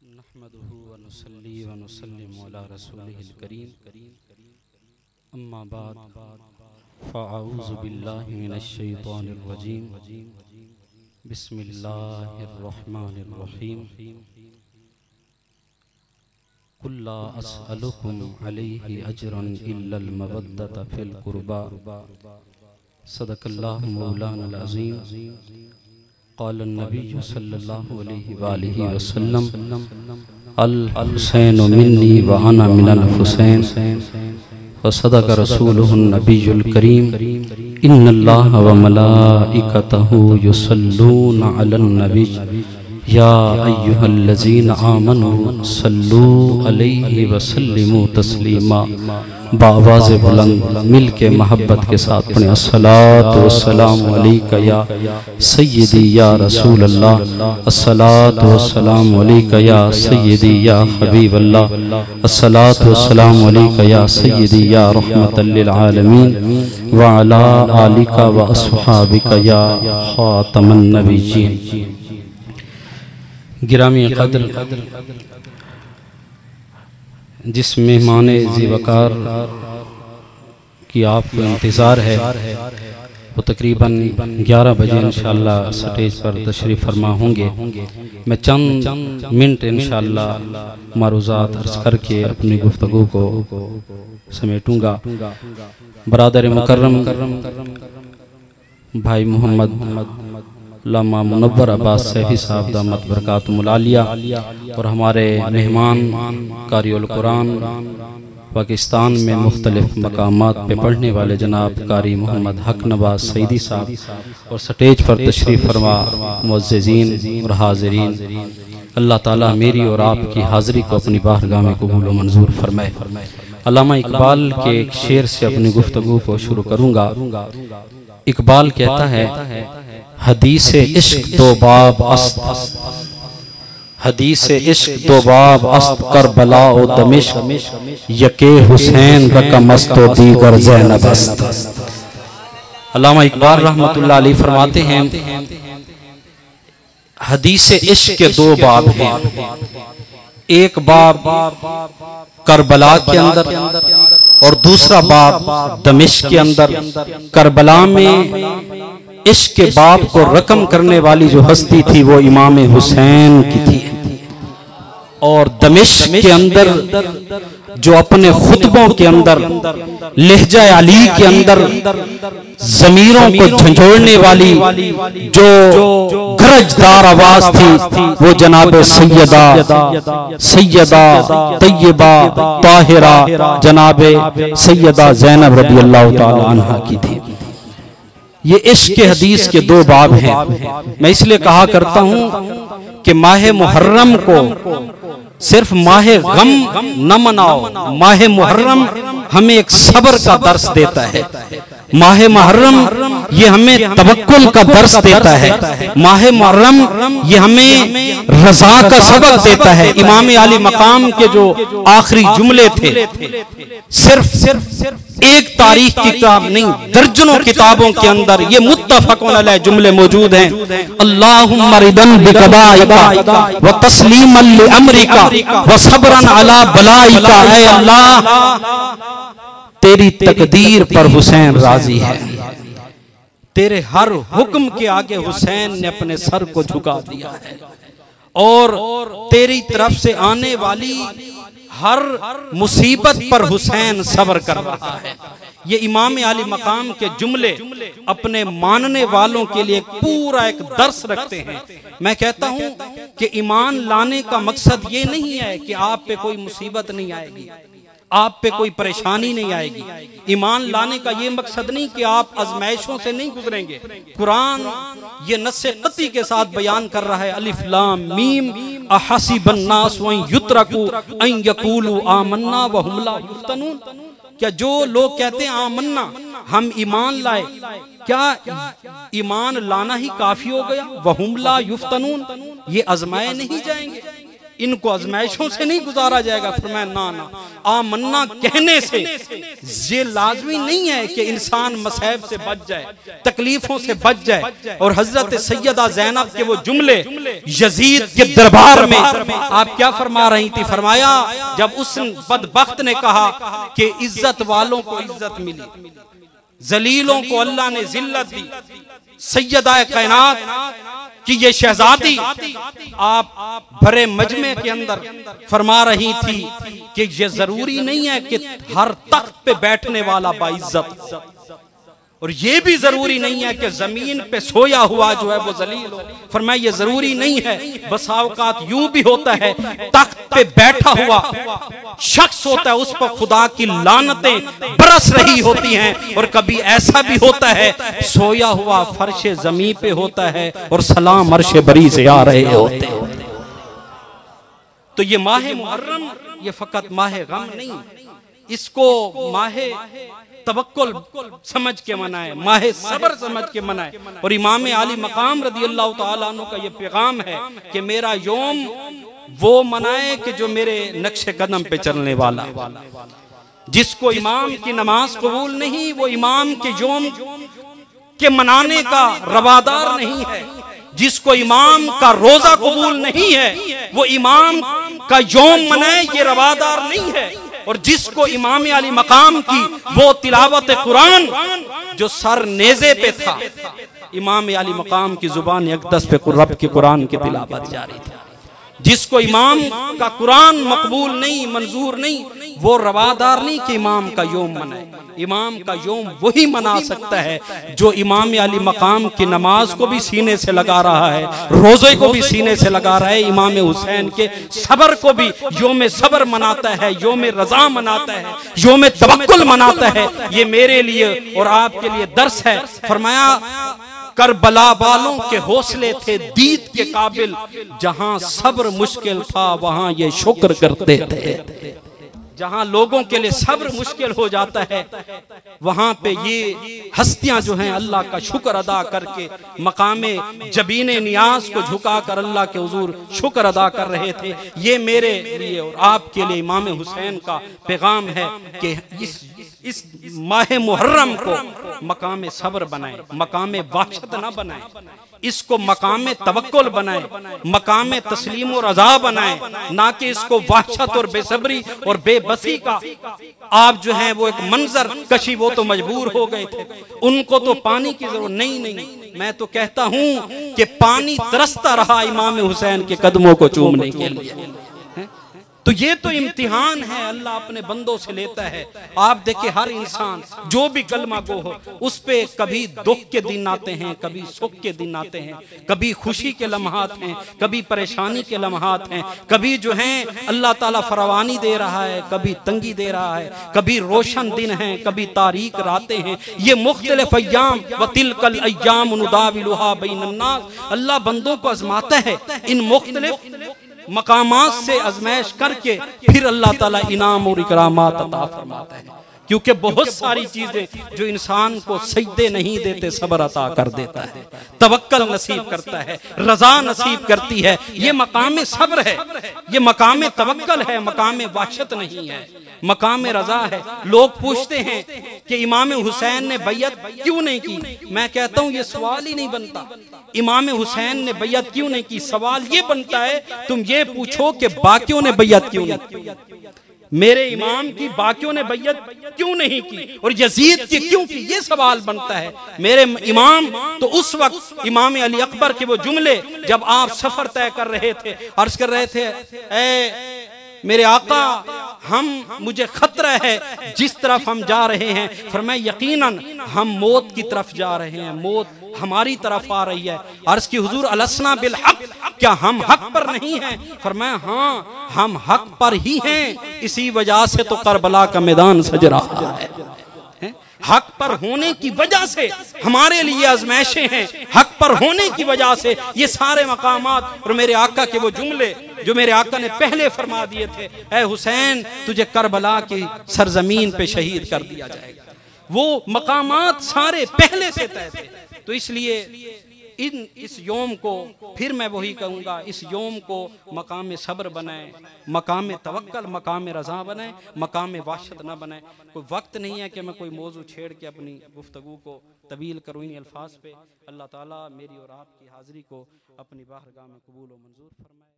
नहमदुहु व नुसल्ली व नुसल्लिमु अला रसूलिहिल करीम। अम्मा बाद फ़अऊज़ु बिल्लाहि मिनश शैतानिर रजीम। बिस्मिल्लाहिर रहमानिर रहीम। कुल ला अस्अलुकुम अलैहि अजरन इल्लल मवद्दत फिल कुर्बा। सदक़ल्लाहु मौलानल अज़ीम। क़ाल नबी सल्लल्लाहु अलैहि वसल्लम अल हुसैन मिन्नी व अना मिनल हुसैन व सदक़ रसूलुहुन नबियुल करीम। इन्नल्लाह व मलाइकतहु युसल्लूना अलन नबी या अय्युहल्लज़ीना आमनू सल्लू अलैहि व सल्लिमू तस्लीमा। बावाज़ बुलंद मिल के मोहब्बत के साथ पढ़ें। अस्सलातु वस्सलामु अलैका या सय्यदी या रसूल अल्लाह। अस्सलातु वस्सलामु अलैका या सय्यदी या हबीब अल्लाह। अस्सलातु वस्सलामु अलैका या सय्यदी या रहमतल लिल आलमीन व अला आलिका व अस्हाबिका या खातमन नबिय्यीन। गिरामी क़द्र जिस मेहमाने ज़ीवकार की आपको इंतज़ार है वो तकरीबन 11 बजे इंशाअल्लाह स्टेज पर तशरीफ़ फरमा होंगे। मैं चंद मिनट इंशाअल्लाह मारूज़ात अर्ज़ करके अपनी गुफ्तगू को समेटूंगा। बरादर मुकर्रम भाई मोहम्मद अल्लामा मुनव्वर अब्बास सैफी साहब दामत बरकातुहुल आलिया और हमारे मेहमान कारिउल कुरान पाकिस्तान में मुख्तलिफ मकामात पे पढ़ने वाले जनाब कारी मोहम्मद हक नवाज सईदी साहब और स्टेज पर तशरीफ़ फरमा मुअज़्ज़िज़ीन और हाज़िरीन, अल्लाह ताला मेरी और आपकी हाज़िरी को अपनी बारगाह में कबूल व मंजूर फरमाए। अल्लामा इकबाल के एक शेर से अपनी गुफ्तगू को शुरू करूँगा। इकबाल कहता है, हदीसे इश्क दो बाब अस्त, हदीसे इश्क दो बाब अस्त करबला ओ दमिश्क यके हुसैन रकम अस्त ओ दीगर ज़ैनब अस्त। अल्लामा इकबाल रहमतुल्लाह अलैह फरमाते हैं, हदीसे इश्क के दो बाब हैं। एक बाब करबला के अंदर और दूसरा बाब दमिश्क के अंदर। करबला में इश्क के बाप को रकम करने वाली जो हस्ती थी वो इमाम हुसैन की थी, और दमिश्क के अंदर जो अपने खुतबों के अंदर लहजा अली के अंदर ज़मीरों को झंझोड़ने वाली जो गरजदार आवाज थी वो जनाब सैयदा तैयबा ताहिरा जनाब सैयदा ज़ैनब रज़ियल्लाहु ताला अन्हा की थी। ये इश्क के हदीस के दो बाब हैं। मैं इसलिए कहा करता हूं कि माह मुहर्रम को सिर्फ माह गम न मनाओ, माह मुहर्रम हमें एक सब्र का दर्स देता है। माह मुहर्रम ये हमें तवक्कुल का दर्स देता है। माह मुहर्रम ये हमें रज़ा का सबक देता है। इमाम आली मकाम के जो आखिरी जुमले थे, सिर्फ एक तारीख की किताब नहीं, दर्जनों किताबों के अंदर ये मुत्तफ़क़ुन अलैह जुमले मौजूद हैं। अल्लाहुम्मा रिदन बिक़दाइका व तस्लीमन लिअम्रिका व सब्रन अला बलाइका। ऐ अल्लाह, तेरी तकदीर पर हुसैन राजी है, तेरे हर हुक्म के आगे हुसैन ने अपने सर को झुका दिया है, और तेरी तरफ से आने वाली हर मुसीबत पर हुसैन सब्र कर रहा है। ये इमाम आली मकाम के जुमले अपने मानने वालों के लिए पूरा एक दर्स रखते हैं। मैं कहता हूं कि ईमान लाने का मकसद ये नहीं है कि आप पे कोई मुसीबत नहीं आएगी, आप पे कोई परेशानी नहीं आएगी। ईमान लाने का ये मकसद नहीं कि आप आजमाइशों से नहीं गुजरेंगे। कुरान ये नस्से कती के साथ बयान कर रहा है, अलिफ लाम मीम अहसिबन नास व युत्रकू अन यकूलू आमन्ना व हुम ला युफ्तनून। क्या जो लोग कहते हैं आमन्ना, हम ईमान लाए, क्या ईमान लाना ही काफी हो गया? व हुम ला युफ्तनून, ये आजमाए नहीं जाएंगे। इनको आजमाइशों से नहीं गुजारा जाएगा। फरमाया ना ना, आमन्ना कहने से ये लाजमी नहीं है कि इंसान मसैब से बच जाए, तकलीफों से बच जाए। और हजरत सैयदा ज़ैनब के वो जुमले यजीद के दरबार में आप क्या फरमा रही थी? फरमाया जब उस बदबख्त ने कहा कि इज्जत वालों को इज्जत मिली, जलीलों को अल्लाह ने जिल्लत दी, सैयदा कायनात कि ये शहजादी आप भरे मजमे के अंदर फरमा रही थी कि ये जरूरी नहीं है कि हर तख्त पे बैठने वाला बाइज्जत, और ये भी जरूरी नहीं है कि जमीन पे सोया हुआ जो है वो जलील हो। फरमाया ये जरूरी नहीं है, बसा औकात यूं भी होता है तख्त पे बैठा हुआ शख्स होता है, उस पर खुदा की लानतें बरस रही होती हैं, और कभी ऐसा भी होता है सोया हुआ फर्श जमीन पे होता है और सलाम अर्श बरी से आ रहे होते हैं। तो ये माह मुहर्रम ये फकत माह गम नहीं, इसको माह तवक्कुल समझ के मनाए, माह सब्र समझ के मनाए। और इमाम आली मकाम रदी अल्लाह तआला अन्हु का ये पैगाम है कि मेरा योम वो मनाए कि जो मेरे नक्शे कदम पे चलने वाला। जिसको इमाम की नमाज कबूल नहीं वो इमाम के योम के मनाने का रवादार नहीं है। जिसको इमाम का रोजा कबूल नहीं है वो इमाम का योम मनाए ये रवादार नहीं है। और जिसको इमाम अली मकाम की वो तिलावत कुरान जो सर नेज़े पे था, इमाम अली मकाम की जुबान अक़दस पे रब के कुरान की तिलावत जारी थी। जिसको इमाम का कुरान मकबूल नहीं, मंजूर नहीं, वो रवादार नहीं कि इमाम का योम मनाए। इमाम का योम वही मना सकता है जो इमाम अली मकाम की नमाज को भी सीने से लगा रहा है, रोजे को भी सीने से लगा रहा है, इमाम हुसैन के सबर को भी योम सबर मनाता है, योम रजा मनाता है, योम तवक्कुल मनाता है। ये मेरे लिए और आपके लिए दर्स है। फरमाया करबला वालों के हौसले थे दीद के काबिल, जहां सब्र मुश्किल था वहां ये शुक्र करते थे। जहां लोगों के लिए सब्र मुश्किल हो जाता है वहां पे ये हस्तियां जो हैं अल्लाह का शुक्र अदा करके मकामे जबीने नियाज को झुकाकर अल्लाह के हुजूर शुक्र अदा कर रहे थे। ये मेरे लिए और आपके लिए इमाम हुसैन का पैगाम है कि इस माह मुहर्रम को मकाम सब्र बनाए, मकाम वहशत ना बनाए, इसको मकाम तवक्कुल बनाए, मकाम तस्लीम और रज़ा बनाए, ना कि इसको वहशत और बेसब्री और बेबसी का आप जो है वो एक मंजर कशी। वो तो मजबूर हो गए थे, उनको तो पानी की जरूरत नहीं। मैं तो कहता हूं कि पानी तरसता रहा इमाम हुसैन के कदमों को चूमने के लिए। तो ये तो इम्तिहान है, अल्लाह अपने बंदों से लेता है। आप देखिए हर इंसान जो भी कलमा गो हो उस पे कभी दुख के दिन आते हैं, कभी सुख के दिन आते हैं, कभी खुशी के लम्हात हैं, कभी परेशानी के लम्हात हैं, कभी जो हैं अल्लाह ताला फरावानी दे रहा है, कभी तंगी दे रहा है, कभी रोशन दिन हैं, कभी तारीक रातें हैं। ये मुख्तलिफ अय्याम व तिलकल अय्याम नुदाविलुहा बैनन्नास, अल्लाह बंदों को आजमाता है इन मुख्तलिफ मकामात से आजमाइश करके फिर अल्लाह ताला इनाम और इकरामात अता फरमाता है। क्योंकि बहुत सारी चीजें जो इंसान को सजदे नहीं देते सब्र अता कर देता है, तवक्कल नसीब करता है, रजा नसीब करती है। ये मकाम सब्र है, ये मकाम तवक्कल है, मकाम वहशत नहीं है, मकाम रजा है। लोग पूछते हैं कि इमाम हुसैन ने बैयत क्यों नहीं की। मैं कहता हूं ये सवाल ही नहीं बनता, इमाम हुसैन ने बैयत क्यों नहीं की। सवाल ये बनता है तुम ये पूछो कि बाकियों ने बैयत क्यों नहीं की। मेरे इमाम की बाकियों ने बैयत क्यों नहीं की और यजीद की क्यों की, ये सवाल बनता है। मेरे इमाम तो उस वक्त इमाम अली अकबर के वो जुमले जब आप सफर तय कर रहे थे, अर्ज कर रहे थे ए मेरे आका मुझे खतरा है जिस तरफ हम जा रहे हैं। फरमाया यकीनन हम मौत की तरफ जा रहे हैं, मौत हमारी तरफ आ रही है। अर्ज की हुजूर अलस्ना बिल हक, क्या हम हक पर नहीं हैं? फरमाया हाँ हम हक पर ही हैं, इसी वजह से तो करबला का मैदान सज रहा है। हक पर होने की वजह से हमारे लिए आजमाइशें हैं, हक पर होने की वजह से ये सारे मकामात। और मेरे आका के वो जुमले जो मेरे आका ने पहले फरमा दिए थे, ऐ हुसैन तुझे करबला की सरजमीन पे शहीद कर दिया जाएगा, वो मकामात सारे पहले से तय थे। तो इसलिए इस योम को फिर मैं वही कहूँगा, इस योम को मकाम सब्र बनाए, मकाम तवक्कल, मकाम रज़ा बनाए, मकाम वाशत ना बनाए। कोई वक्त नहीं है कि मैं कोई मौजू छेड़ के अपनी गुफ्तगू को तवील करूँ इन अल्फाज पे। अल्लाह ताला मेरी और आपकी हाज़िरी को अपनी बारगाह में कबूल व मंजूर फरमाए।